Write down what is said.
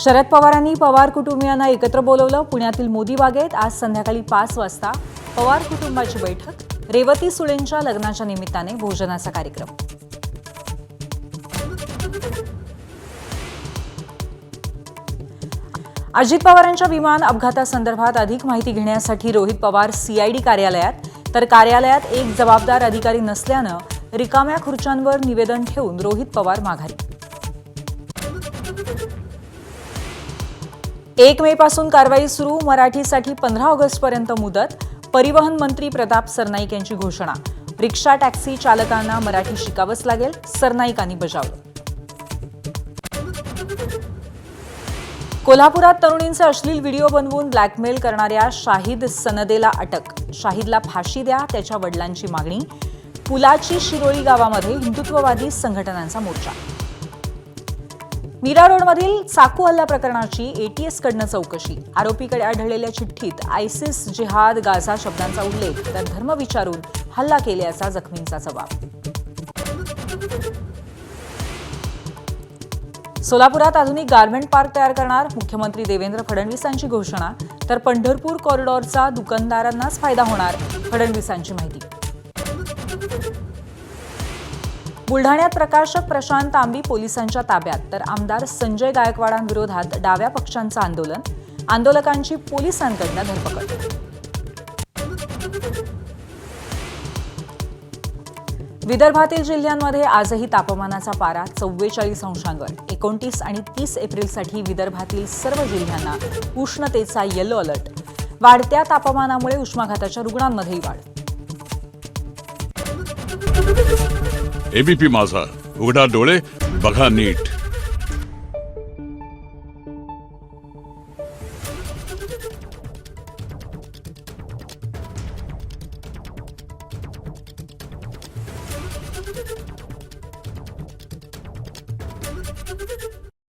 शरद पवारांनी पवार कुटुंबियांना एकत्र बोलवलं. पुण्यातील मोदी बागेत आज संध्याकाळी 5 वाजता पवार कुटुंबाची बैठक. रेवती सुळेंच्या लग्नाच्या निमित्ताने भोजनाचा कार्यक्रम. अजित पवारांच्या विमान अपघातासंदर्भात अधिक माहिती घेण्यासाठी रोहित पवार सीआयडी कार्यालयात, तर कार्यालयात एक जबाबदार अधिकारी नसल्यानं रिकाम्या खुर्च्यांवर निवेदन ठेवून रोहित पवार माघारी. 1 मे पासून कारवाई सुरू. मराठीसाठी 15 ऑगस्टपर्यंत मुदत. परिवहन मंत्री प्रताप सरनाईक यांची घोषणा. रिक्षा टॅक्सी चालकांना मराठी शिकावंच लागेल, सरनाईकांनी बजावलं. कोल्हापुरात तरुणींचे अश्लील व्हिडिओ बनवून ब्लॅकमेल करणाऱ्या शाहिद सनदेला अटक. शाहिदला फाशी द्या, त्याच्या वडिलांची मागणी. पुलाची शिरोळी गावामध्ये हिंदुत्ववादी संघटनांचा मोर्चा. मीरा रोडमधील चाकू हल्ला प्रकरणाची एटीएसकडनं चौकशी. आरोपीकडे आढळलेल्या चिठ्ठीत आयसिस, जिहाद, गाझा शब्दांचा उल्लेख, तर धर्म विचारून हल्ला केल्याचा जखमींचा जबाब. सोलापुरात आधुनिक गारमेंट पार्क तयार करणार. मुख्यमंत्री देवेंद्र फडणवीसांची घोषणा. तर पंढरपूर कॉरिडॉरचा दुकानदारांनाच फायदा होणार, फडणवीसांची माहिती. बुलढाण्यात प्रकाशक प्रशांत तांबी पोलिसांच्या ताब्यात, तर आमदार संजय गायकवाडांविरोधात डाव्या पक्षांचं आंदोलन. आंदोलकांची पोलिसांकडनं धरपकड. विदर्भातील जिल्ह्यांमध्ये आजही तापमानाचा पारा 44 अंशांवर. 29 आणि 30 एप्रिलसाठी विदर्भातील सर्व जिल्ह्यांना उष्णतेचा येलो अलर्ट. वाढत्या तापमानामुळे उष्माघाताच्या रुग्णांमध्येही वाढ. एबीपी माझा, उघडा डोळे बघा नीट.